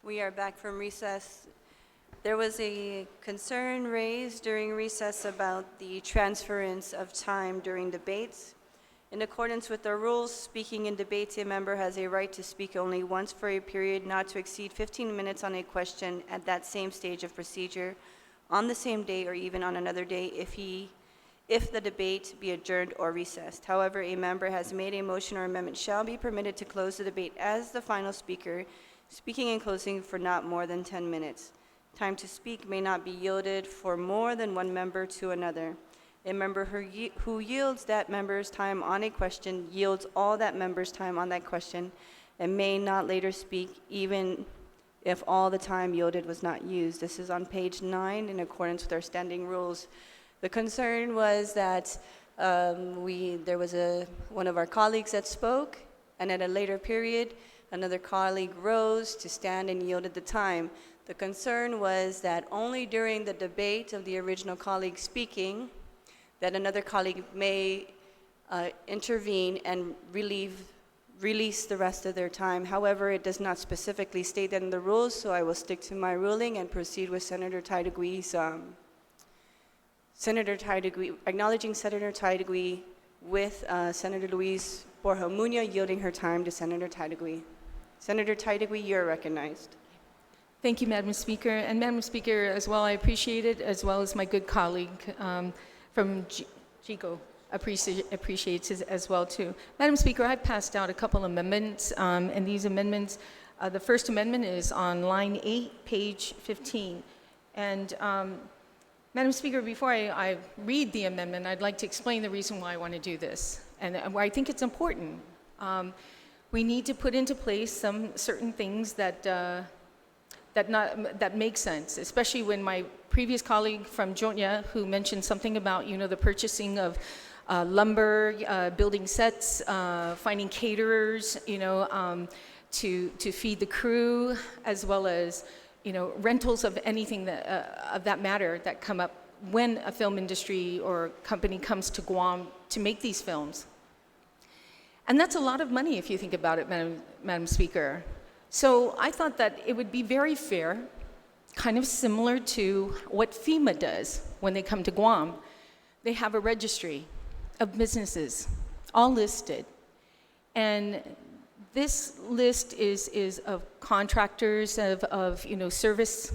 We are back from recess. There was a concern raised during recess about the transference of time during debates. In accordance with the rules, speaking in debates, a member has a right to speak only once for a period not to exceed 15 minutes on a question at that same stage of procedure, on the same day or even on another day if the debate be adjourned or recessed. However, a member has made a motion or amendment shall be permitted to close the debate as the final speaker, speaking and closing for not more than 10 minutes. Time to speak may not be yielded for more than one member to another. A member who yields that member's time on a question yields all that member's time on that question and may not later speak even if all the time yielded was not used. This is on page 9 in accordance with our standing rules. The concern was that there was one of our colleagues that spoke, and at a later period, another colleague rose to stand and yielded the time. The concern was that only during the debate of the original colleague speaking, that another colleague may intervene and release the rest of their time. However, it does not specifically state that in the rules, so I will stick to my ruling and proceed with Senator Taidegui's, acknowledging Senator Taidegui with Senator Luis Borja Munoz yielding her time to Senator Taidegui. Senator Taidegui, you're recognized. Thank you, Madam Speaker. And Madam Speaker, as well, I appreciate it, as well as my good colleague from Chico appreciates it as well, too. Madam Speaker, I passed out a couple amendments, and these amendments, the first amendment is on line 8, page 15. And Madam Speaker, before I read the amendment, I'd like to explain the reason why I want to do this, and why I think it's important. We need to put into place some certain things that make sense, especially when my previous colleague from Jonya, who mentioned something about, the purchasing of lumber, building sets, finding caterers, to feed the crew, as well as, rentals of anything of that matter that come up when a film industry or company comes to Guam to make these films. And that's a lot of money if you think about it, Madam Speaker. So I thought that it would be very fair, kind of similar to what FEMA does when they come to Guam. They have a registry of businesses, all listed. And this list is of contractors, of service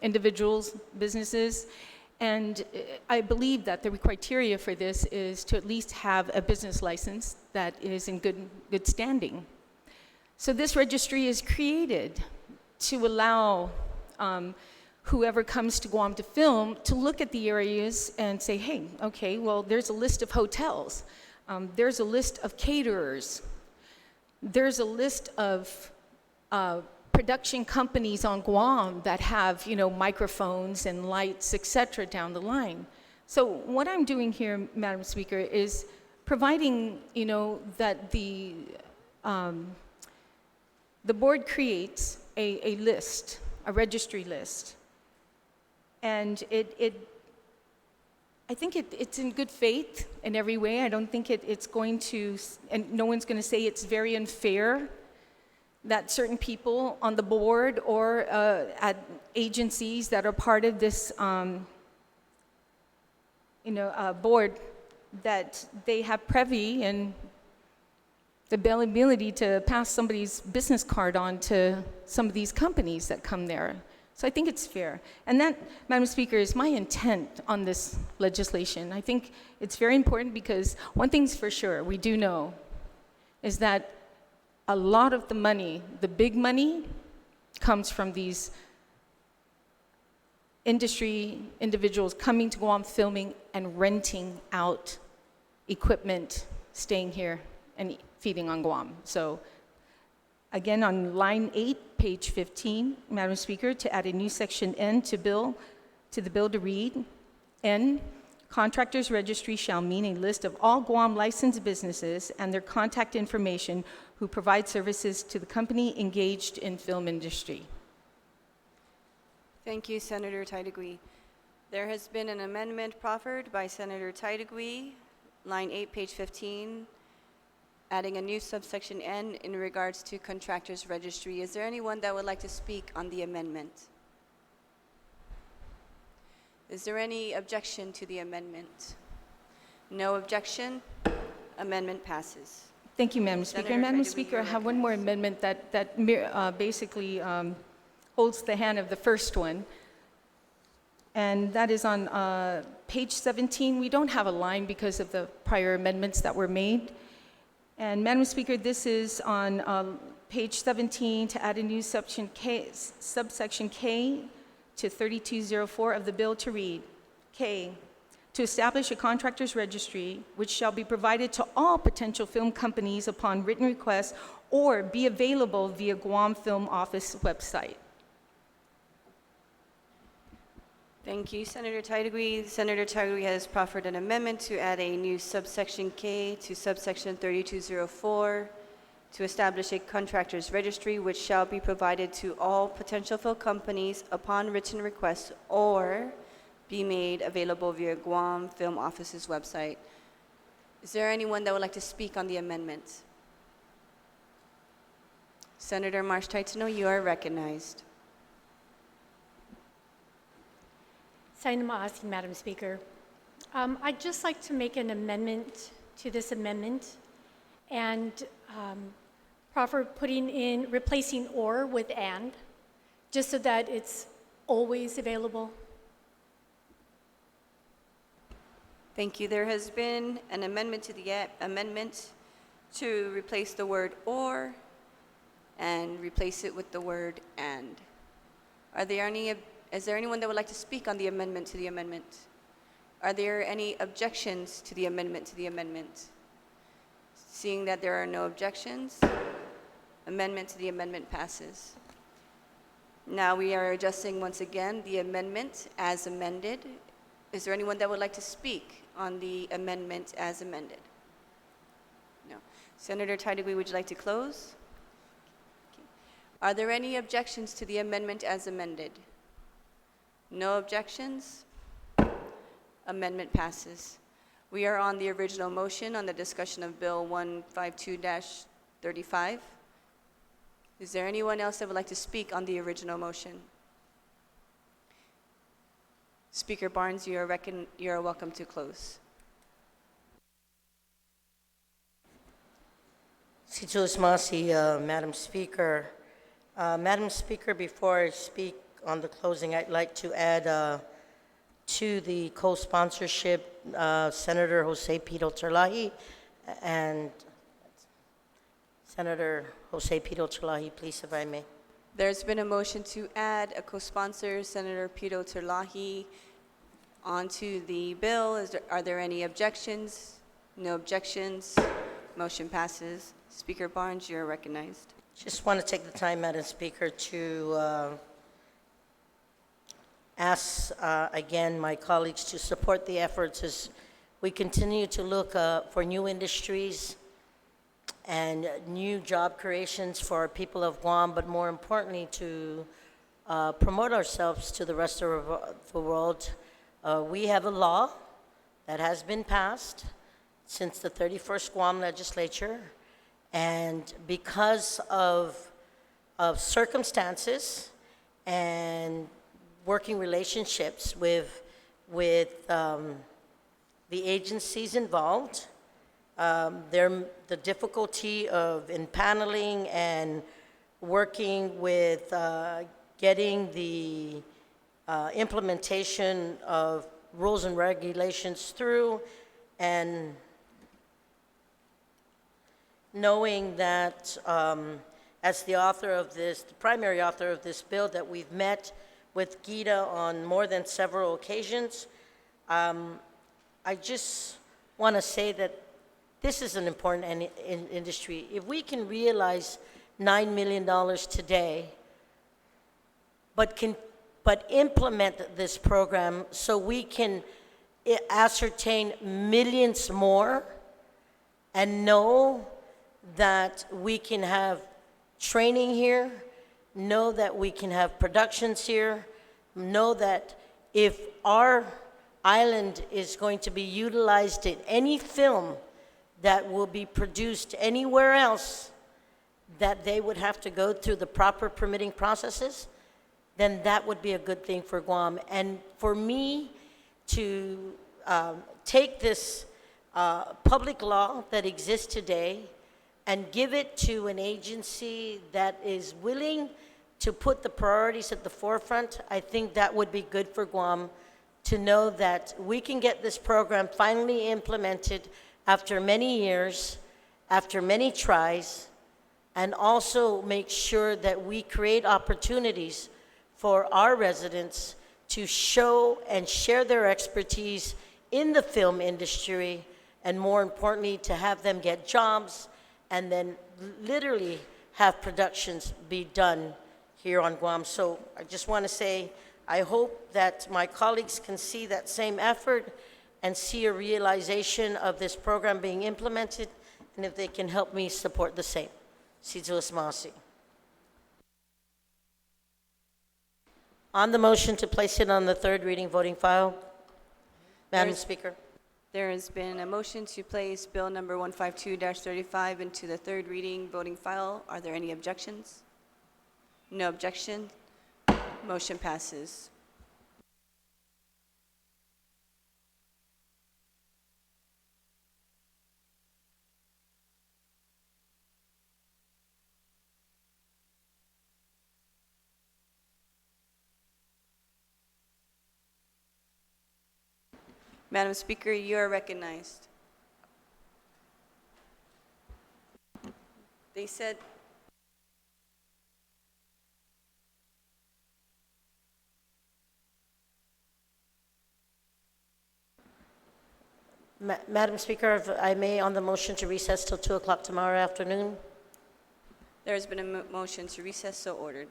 individuals, businesses. And I believe that the criteria for this is to at least have a business license that is in good standing. So this registry is created to allow whoever comes to Guam to film to look at the areas and say, hey, okay, well, there's a list of hotels. There's a list of caterers. There's a list of production companies on Guam that have, microphones and lights, etc. down the line. So what I'm doing here, Madam Speaker, is providing, that the board creates a list, a registry list. And I think it's in good faith in every way. I don't think it's going to, and no one's going to say it's very unfair that certain people on the board or at agencies that are part of this, board, that they have privy and the ability to pass somebody's business card on to some of these companies that come there. So I think it's fair. And that, Madam Speaker, is my intent on this legislation. I think it's very important because one thing's for sure, we do know, is that a lot of the money, the big money, comes from these industry individuals coming to Guam, filming and renting out equipment, staying here and feeding on Guam. So again, on line 8, page 15, Madam Speaker, to add a new section N to the bill to read, N, contractors registry shall mean a list of all Guam licensed businesses and their contact information who provide services to the company engaged in film industry. Thank you, Senator Taidegui. There has been an amendment proffered by Senator Taidegui, line 8, page 15, adding a new subsection N in regards to contractors registry. Is there anyone that would like to speak on the amendment? Is there any objection to the amendment? No objection. Amendment passes. Thank you, Madam Speaker. Senator Madam Taidubi, Speaker, I you're have one more recognized. amendment that basically holds the hand of the first one, and that is on page 17. We don't have a line because of the prior amendments that were made. And Madam Speaker, this is on page 17 to add a new subsection K to 3204 of the bill to read, K, to establish a contractors registry which shall be provided to all potential film companies upon written request or be available via Guam Film Office website. Thank you, Senator Taidubi. Senator Taidubi has proffered an amendment to add a new subsection K to subsection 3204 to establish a contractors registry which shall be provided to all potential film companies upon written request or be made available via Guam Film Office's website. Is there anyone that would like to speak on the amendment? Senator Marsh-Titano, you are recognized. Saina Maasi, Madam Speaker. I'd just like to make an amendment to this amendment and proffer replacing or with and, just so that it's always available. Thank you. There has been an amendment to the amendment to replace the word or and replace it with the word and. Is there anyone that would like to speak on the amendment to the amendment? Are there any objections to the amendment to the amendment? Seeing that there are no objections, amendment to the amendment passes. Now we are adjusting once again the amendment as amended. Is there anyone that would like to speak on the amendment as amended? No. Senator Taidubi, would you like to close? Okay. Are there any objections to the amendment as amended? No objections? Amendment passes. We are on the original motion on the discussion of Bill 152-35. Is there anyone else that would like to speak on the original motion? Speaker Barnes, you are welcome to close. Situus Masi, Madam Speaker. Madam Speaker, before I speak on the closing, I'd like to add to the co-sponsorship Senator Jose Pito Terlahi and Senator Jose Pito Terlahi, please, if I may. There's been a motion to add a co-sponsor, Senator Pito Terlahi, onto the bill. Are there any objections? No objections. Motion passes. Speaker Barnes, you're recognized. Just want to take the time, Madam Speaker, to ask again my colleagues to support the efforts as we continue to look for new industries and new job creations for our people of Guam, but more importantly to promote ourselves to the rest of the world. We have a law that has been passed since the 31st Guam Legislature, and because of circumstances and working relationships with the agencies involved, the difficulty of impaneling and working with getting the implementation of rules and regulations through, and knowing that as the author of this, the primary author of this bill, that we've met with Gita on more than several occasions, I just want to say that this is an important industry. If we can realize $9 million today, but implement this program so we can ascertain millions more and know that we can have training here, know that we can have productions here, know that if our island is going to be utilized in any film that will be produced anywhere else that they would have to go through the proper permitting processes, then that would be a good thing for Guam. And for me to take this public law that exists today and give it to an agency that is willing to put the priorities at the forefront, I think that would be good for Guam, to know that we can get this program finally implemented after many years, after many tries, and also make sure that we create opportunities for our residents to show and share their expertise in the film industry, and more importantly, to have them get jobs and then literally have productions be done here on Guam. So I just want to say, I hope that my colleagues can see that same effort and see a realization of this program being implemented, and if they can help me support the same. Sizuas Masi. On the motion to place it on the third reading voting file, Madam There's- Speaker. There has been a motion to place Bill number 152-35 into the third reading voting file. Are there any objections? No objection. Motion passes. Madam Speaker, you are recognized. They said, Madam Speaker, if I may, on the motion to recess till 2 o'clock tomorrow afternoon. there has been a motion to recess, so ordered.